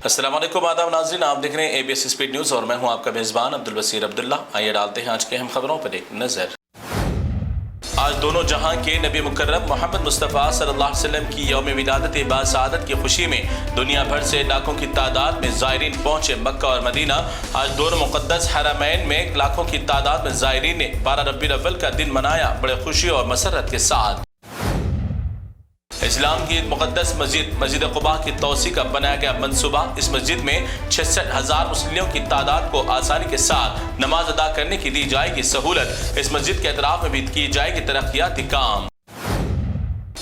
السلام علیکم آداب ناظرین، آپ دیکھ رہے ہیں ABS اسپیڈ نیوز اور میں ہوں آپ کا میزبان عبدالبصیر عبداللہ۔ آئیے ڈالتے ہیں آج کے اہم خبروں پر ایک نظر۔ آج دونوں جہاں کے نبی مکرم محمد مصطفیٰ صلی اللہ علیہ وسلم کی یوم ولادت باسعادت کی خوشی میں دنیا بھر سے لاکھوں کی تعداد میں زائرین پہنچے مکہ اور مدینہ۔ آج دونوں مقدس حرمین میں لاکھوں کی تعداد میں زائرین نے 12 ربیع الاول کا دن منایا بڑے خوشی اور مسرت کے ساتھ۔ اسلام کی مقدس مسجد قباء کی توسیع کا بنایا گیا منصوبہ۔ اس مسجد میں 66,000 مسلموں کی تعداد کو آسانی کے ساتھ نماز ادا کرنے کی دی جائے گی سہولت۔ اس مسجد کے اطراف میں بھی کی جائے گی ترقیاتی کام۔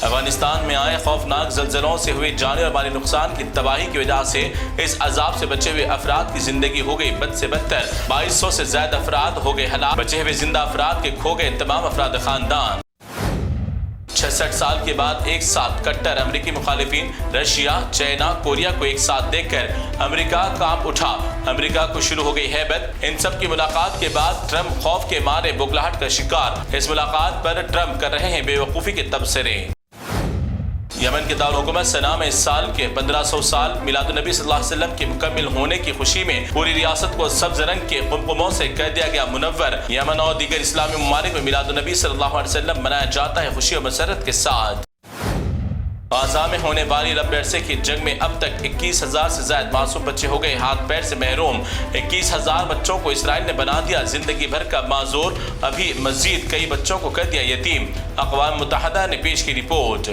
افغانستان میں آئے خوفناک زلزلوں سے ہوئے جانی اور مالی نقصان کی تباہی کی وجہ سے اس عذاب سے بچے ہوئے افراد کی زندگی ہو گئی بد سے بدتر۔ 2200 سے زائد افراد ہو گئے ہلاک۔ بچے ہوئے زندہ افراد کے کھو گئے تمام افراد خاندان۔ 66 سال کے بعد ایک ساتھ کٹر امریکی مخالفین رشیا، چائنا، کوریا کو ایک ساتھ دیکھ کر امریکہ کانپ اٹھا۔ امریکہ کو شروع ہو گئی ہیبت۔ ان سب کی ملاقات کے بعد ٹرمپ خوف کے مارے بغلاہٹ کا شکار۔ اس ملاقات پر ٹرمپ کر رہے ہیں بے وقوفی کے تبصرے۔ یمن کے دارالحکومت سنا میں اس سال کے 1500 سال میلاد النبی صلی اللہ علیہ وسلم کے مکمل ہونے کی خوشی میں پوری ریاست کو سبز رنگ کے قمقموں سے کر دیا گیا منور۔ یمن اور دیگر اسلامی ممالک میں میلاد النبی صلی اللہ علیہ وسلم منایا جاتا ہے خوشی اور مسرت کے ساتھ۔ غزہ میں ہونے والی لمبے عرصے کی جنگ میں اب تک 21,000 سے زائد معصوم بچے ہو گئے ہاتھ پیر سے محروم۔ 21,000 بچوں کو اسرائیل نے بنا دیا زندگی بھر کا معذور۔ ابھی مزید کئی بچوں کو کر دیا یتیم۔ اقوام متحدہ نے پیش کی رپورٹ۔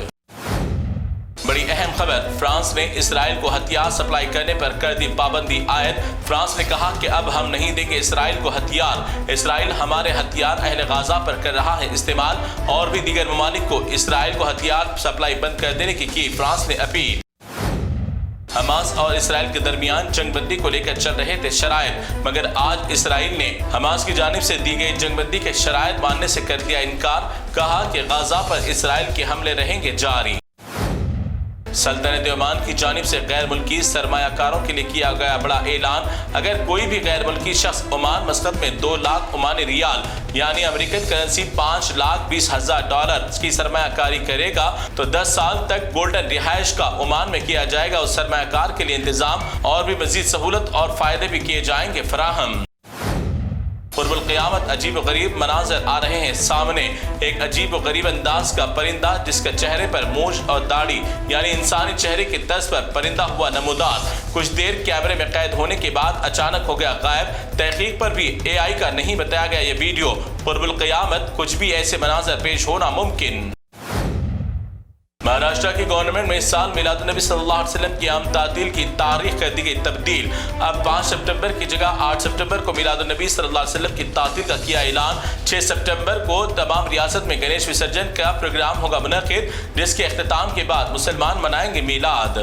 بڑی اہم خبر، فرانس نے اسرائیل کو ہتھیار سپلائی کرنے پر کر دی پابندی عائد۔ فرانس نے کہا کہ اب ہم نہیں دیں گے اسرائیل کو ہتھیار۔ اسرائیل ہمارے ہتھیار اہل غزہ پر کر رہا ہے استعمال۔ اور بھی دیگر ممالک کو اسرائیل کو ہتھیار سپلائی بند کر دینے کی فرانس نے اپیل۔ حماس اور اسرائیل کے درمیان جنگ بندی کو لے کر چل رہے تھے شرائط، مگر آج اسرائیل نے حماس کی جانب سے دی گئی جنگ بندی کے شرائط ماننے سے کر دیا انکار۔ کہا کہ غزہ پر اسرائیل کے حملے رہیں گے جاری۔ سلطنت عمان کی جانب سے غیر ملکی سرمایہ کاروں کے لیے کیا گیا بڑا اعلان۔ اگر کوئی بھی غیر ملکی شخص عمان مسقط میں 2 لاکھ عمانی ریال یعنی امریکن کرنسی $5,20,000 کی سرمایہ کاری کرے گا تو 10 سال تک گولڈن رہائش کا عمان میں کیا جائے گا۔ اس سرمایہ کار کے لیے انتظام اور بھی مزید سہولت اور فائدے بھی کیے جائیں گے فراہم۔ قرب القیامت عجیب و غریب مناظر آ رہے ہیں سامنے۔ ایک عجیب و غریب انداز کا پرندہ جس کا چہرے پر مونچھ اور داڑھی یعنی انسانی چہرے کی طرز پر پرندہ ہوا نمودار، کچھ دیر کیمرے میں قید ہونے کے بعد اچانک ہو گیا غائب۔ تحقیق پر بھی AI کا نہیں بتایا گیا یہ ویڈیو۔ قرب القیامت کچھ بھی ایسے مناظر پیش ہونا ممکن۔ مہاراشٹر کی گورنمنٹ میں اس سال میلاد النبی صلی اللہ علیہ وسلم کی عام تعطیل کی تاریخ کر دی گئی تبدیل۔ اب 5 ستمبر کی جگہ 8 ستمبر کو میلاد النبی صلی اللہ علیہ وسلم کی تعطیل کا کیا اعلان۔ 6 ستمبر کو تمام ریاست میں گنیش وسرجن کا پروگرام ہوگا منعقد، جس کے اختتام کے بعد مسلمان منائیں گے میلاد۔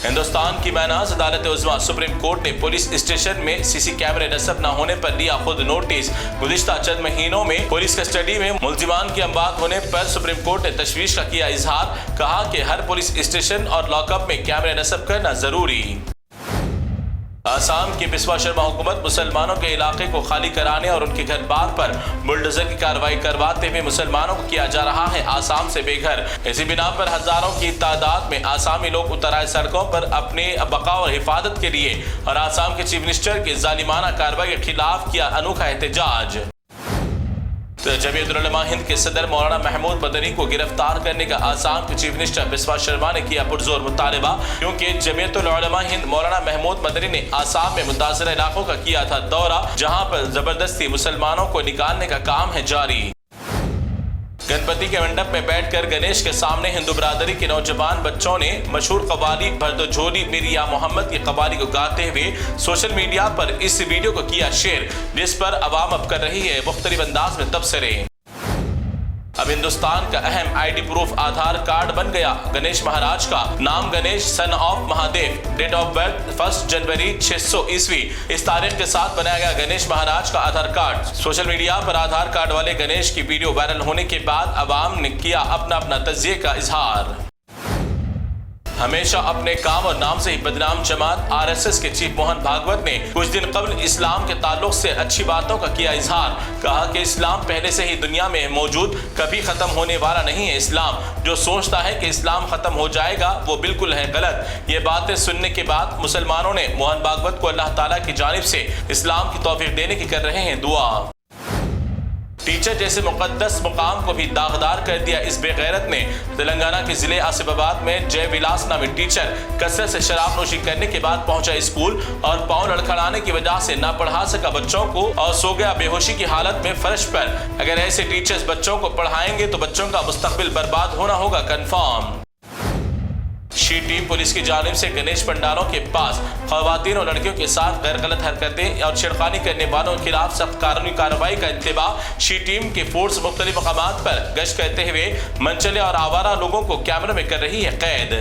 ہندوستان کی میناز عدالت عظمیٰ سپریم کورٹ نے پولیس اسٹیشن میں CC کیمرے نصب نہ ہونے پر لیا خود نوٹس۔ گزشتہ چند مہینوں میں پولیس کسٹڈی میں ملزمان کی اموات ہونے پر سپریم کورٹ نے تشویش کا کیا اظہار۔ کہا کہ ہر پولیس اسٹیشن اور لاک اپ میں کیمرے نصب کرنا ضروری۔ آسام کی بسوا شرما حکومت مسلمانوں کے علاقے کو خالی کرانے اور ان کے گھر بار پر بلڈوزر کی کارروائی کرواتے ہوئے مسلمانوں کو کیا جا رہا ہے آسام سے بے گھر۔ اسی بنا پر ہزاروں کی تعداد میں آسامی لوگ اتر آئے سڑکوں پر اپنے بقا اور حفاظت کے لیے، اور آسام کے چیف منسٹر کی ظالمانہ کارروائی کے خلاف کیا انوکھا احتجاج۔ جمعیت العلماء ہند کے صدر مولانا محمود مدنی کو گرفتار کرنے کا آسام کے چیف منسٹر بسوا شرما نے کیا پرزور مطالبہ، کیونکہ جمعیت العلماء ہند مولانا محمود مدنی نے آسام میں متاثرہ علاقوں کا کیا تھا دورہ، جہاں پر زبردستی مسلمانوں کو نکالنے کا کام ہے جاری۔ گنپتی کے منڈپ میں بیٹھ کر گنیش کے سامنے ہندو برادری کے نوجوان بچوں نے مشہور قوالی بھردو جھولی میری یا محمد کی قوالی کو گاتے ہوئے سوشل میڈیا پر اس ویڈیو کو کیا شیئر، جس پر عوام اب کر رہی ہے مختلف انداز میں تبصرے۔ اب ہندوستان کا اہم ID پروف آدھار کارڈ بن گیا گنیش مہاراج کا۔ نام Ganesh son of Mahadev, date of birth 1 جنوری 600 عیسوی۔ اس تاریخ کے ساتھ بنایا گیا گنیش مہاراج کا آدھار کارڈ۔ سوشل میڈیا پر آدھار کارڈ والے گنیش کی ویڈیو وائرل ہونے کے بعد عوام نے کیا اپنا تجزیے کا اظہار۔ ہمیشہ اپنے کام اور نام سے ہی بدنام جماعت RSS کے چیف موہن بھاگوت نے کچھ دن قبل اسلام کے تعلق سے اچھی باتوں کا کیا اظہار. کہا کہ اسلام پہلے سے ہی دنیا میں موجود، کبھی ختم ہونے والا نہیں ہے. اسلام جو سوچتا ہے کہ اسلام ختم ہو جائے گا وہ بالکل ہے غلط. یہ باتیں سننے کے بعد مسلمانوں نے موہن بھاگوت کو اللہ تعالیٰ کی جانب سے اسلام کی توفیق دینے کی کر رہے ہیں دعا. ٹیچر جیسے مقدس مقام کو بھی داغدار کر دیا اس بے غیرت نے. تلنگانہ کے ضلع آصف آباد میں جے ولاس نامی ٹیچر کثرت سے شراب نوشی کرنے کے بعد پہنچا اسکول اور پاؤں لڑکھڑانے کی وجہ سے نہ پڑھا سکا بچوں کو اور سو گیا بے ہوشی کی حالت میں فرش پر. اگر ایسے ٹیچرز بچوں کو پڑھائیں گے تو بچوں کا مستقبل برباد ہونا ہوگا کنفرم. شی ٹیم پولیس کی جانب سے گنیش پنڈالوں کے پاس خواتین اور لڑکیوں کے ساتھ غیر غلط حرکتیں اور چھیڑخانی کرنے والوں کے خلاف سخت قانونی کارروائی کا انتباہ. شی ٹیم کی فورس مختلف مقامات پر گشت کرتے ہوئے منچلے اور آوارہ لوگوں کو کیمروں میں کر رہی ہے قید.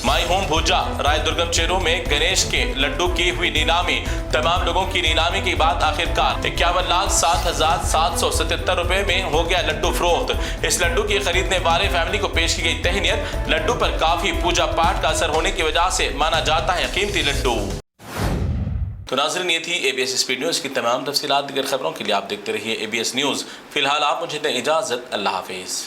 مائی ہوم بھوجا رائے درگم چیرو میں گنیش کے لڈو کی ہوئی نیلامی. تمام لوگوں کی نیلامی کے بعد آخرکار 51,07,777 روپے میں ہو گیا لڈو فروخت. اس لڈو کی خریدنے والے فیملی کو پیش کی گئی تہنیت. لڈو پر کافی پوجا پاٹ کا اثر ہونے کی وجہ سے مانا جاتا ہے قیمتی لڈو. تو ناظرین یہ تھی ABS اسپیڈ نیوز کی تمام تفصیلات. دیگر خبروں کے لیے آپ دیکھتے رہیے ABS نیوز. فی الحال آپ مجھے دیں اجازت. اللہ حافظ.